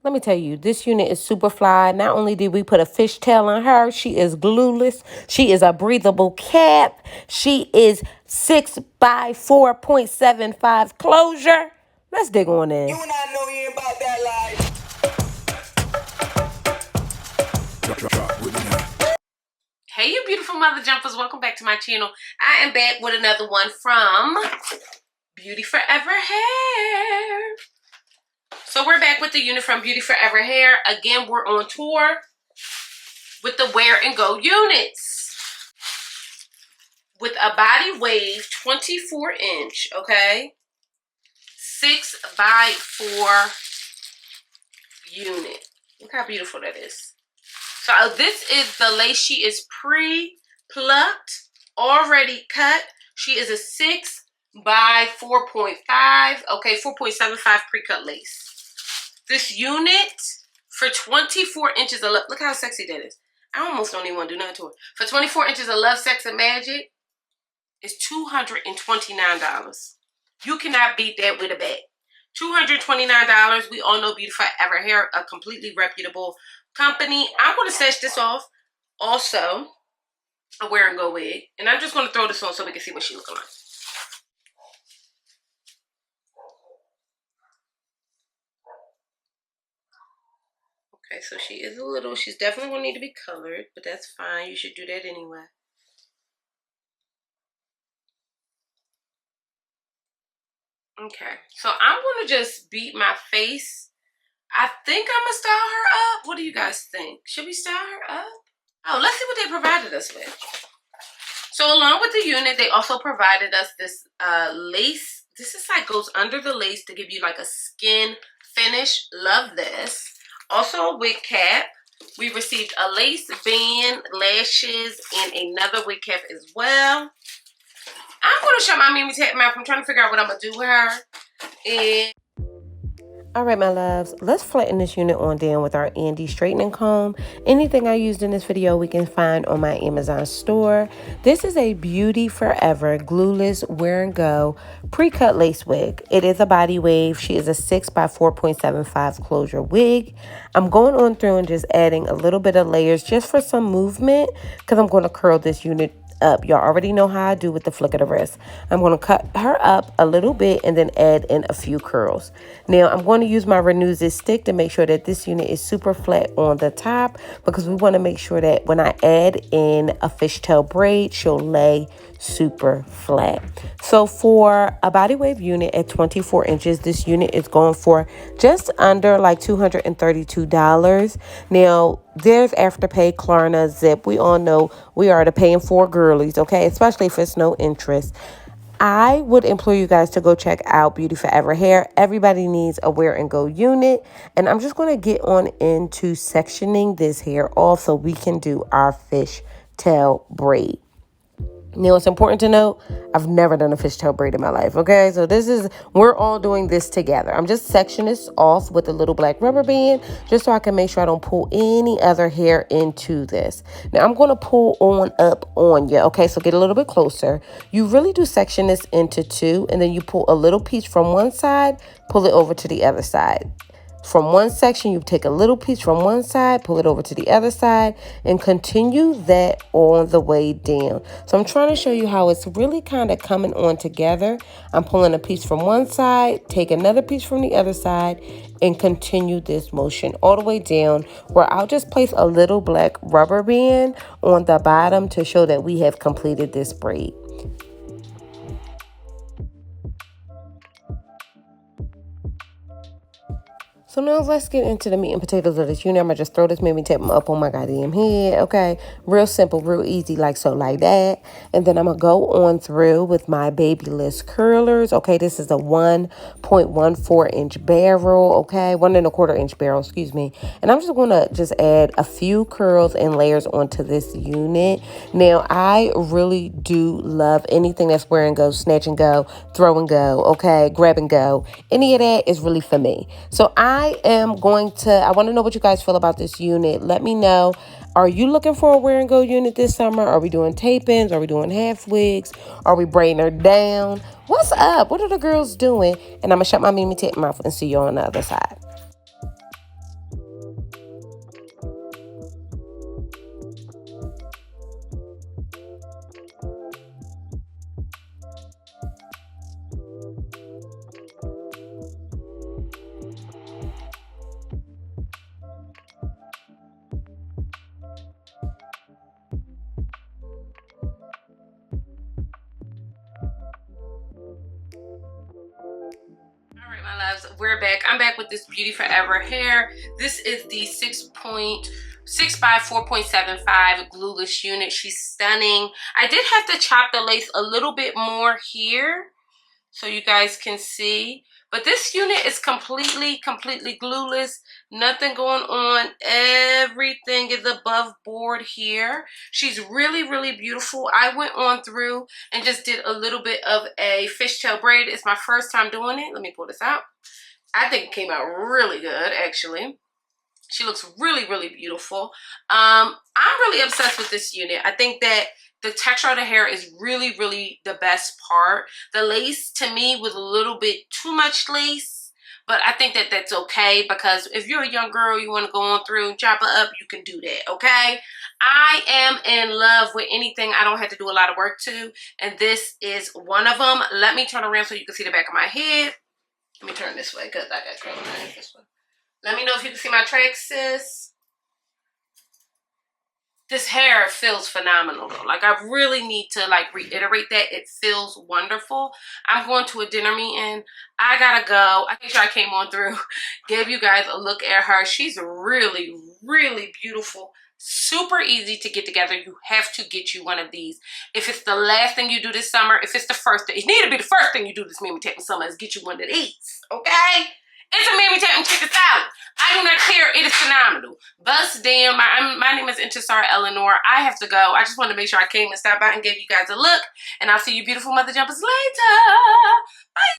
Let me tell you, this unit is super fly. Not only did we put a fishtail on her, she is glueless. She is a breathable cap. She is 6 by 4.75 closure. Let's dig on in. You and I know you ain't about that life. Hey, you beautiful mother jumpers. Welcome back to my channel. I am back with another one from Beautyforever Hair. So we're back with the unit from Beautyforever Hair. Again, we're on tour with the Wear&Go units. With a body wave 24 inch, okay? 6 by 4 unit. Look how beautiful that is. So this is the lace. She is pre-plucked, already cut. She is a 6 by 4.5, okay, 4.75 pre-cut lace. This unit for 24 inches of love, look how sexy that is. I almost don't even want to do nothing to her. For 24 inches of love, sex, and magic, it's $229. You cannot beat that with a bag. $229. We all know Beautyforever Hair, a completely reputable company. I'm going to set this off. Also, a Wear&Go wig. And I'm just going to throw this on so we can see what she looks like. Okay, so she is a little, she's definitely going to need to be colored, but that's fine. You should do that anyway. Okay, so I'm going to just beat my face. I think I'm going to style her up. What do you guys think? Should we style her up? Oh, let's see what they provided us with. So along with the unit, they also provided us this lace. This is like goes under the lace to give you like a skin finish. Love this. Also a wig cap. We received a lace band, lashes, and another wig cap as well. I'm going to shut my Mimi Tap mouth. I'm trying to figure out what I'm going to do with her. And all right, my loves, let's flatten this unit on down with our Andy straightening comb. Anything I used in this video, we can find on my Amazon store. This is a Beautyforever glueless Wear&Go pre-cut lace wig. It is a body wave. She is a 6 by 4.75 closure wig. I'm going on through and just adding a little bit of layers just for some movement because I'm going to curl this unit up. Y'all already know how I do with the flick of the wrist. I'm going to cut her up a little bit and then add in a few curls. Now I'm going to use my Renew This stick to make sure that this unit is super flat on the top because we want to make sure that when I add in a fishtail braid, she'll lay super flat. So for a body wave unit at 24 inches, this unit is going for just under like $232. Now there's Afterpay, Klarna, Zip. We all know we are the paying for girlies, okay? Especially if it's no interest. I would implore you guys to go check out Beautyforever Hair. Everybody needs a Wear&Go unit. And I'm just going to get on into sectioning this hair off so we can do our fishtail braid. Now, it's important to note, I've never done a fishtail braid in my life, okay? So we're all doing this together. I'm just sectioning this off with a little black rubber band just so I can make sure I don't pull any other hair into this. Now, I'm going to pull on up on you, okay? So get a little bit closer. You really do section this into two, and then you pull a little piece from one side, pull it over to the other side. From one section, you take a little piece from one side, pull it over to the other side, and continue that on the way down. So I'm trying to show you how it's really kind of coming on together. I'm pulling a piece from one side, take another piece from the other side, and continue this motion all the way down, where I'll just place a little black rubber band on the bottom to show that we have completed this braid. So now let's get into the meat and potatoes of this unit. I'm going to just throw this Mimi Tap up on my goddamn head, okay? Real simple, real easy, like so, like that. And then I'm going to go on through with my Babyliss curlers, okay? This is a 1.14 inch barrel, okay? 1.25 inch barrel, excuse me. And I'm just going to just add a few curls and layers onto this unit. Now, I really do love anything that's wear and go, snatch and go, throw and go, okay? Grab and go. Any of that is really for me. So I want to know what you guys feel about this unit. Let me know. Are you looking for a Wear&Go unit this summer? Are we doing tape-ins? Are we doing half wigs? Are we braiding her down? What's up? What are the girls doing? And I'm going to shut my Mimi Tap mouth and see you on the other side. back. I'm back with this Beautyforever hair. This is the 6 by 4.75 glueless unit. She's stunning. I did have to chop the lace a little bit more here so you guys can see. But this unit is completely glueless. Nothing going on. Everything is above board here. She's really beautiful. I went on through and just did a little bit of a fishtail braid. It's my first time doing it. Let me pull this out. I think it came out really good, actually. She looks really beautiful. I'm really obsessed with this unit. I think that the texture of the hair is really the best part. The lace, to me, was a little bit too much lace, but I think that that's okay, because if you're a young girl, you want to go on through and chop it up, you can do that, okay? I am in love with anything I don't have to do a lot of work to, and this is one of them. Let me turn around so you can see the back of my head. Let me turn this way, because I got curly hair this way. Let me know if you can see my tracks, sis. This hair feels phenomenal though. Like, I really need to like reiterate that. It feels wonderful. I'm going to a dinner meeting. I gotta go. I make sure I came on through, gave you guys a look at her. She's really beautiful. Super easy to get together. You have to get you one of these. If it's the last thing you do this summer, if it's the first thing, it need to be the first thing you do this Mammy Tatum summer, is get you one of these, okay? It's a Mammy Tatum chicken salad. I do not care. It is phenomenal. Bust damn. My name is Intisar Eleanor. I have to go. I just wanted to make sure I came and stopped by and gave you guys a look. And I'll see you beautiful mother jumpers later. Bye.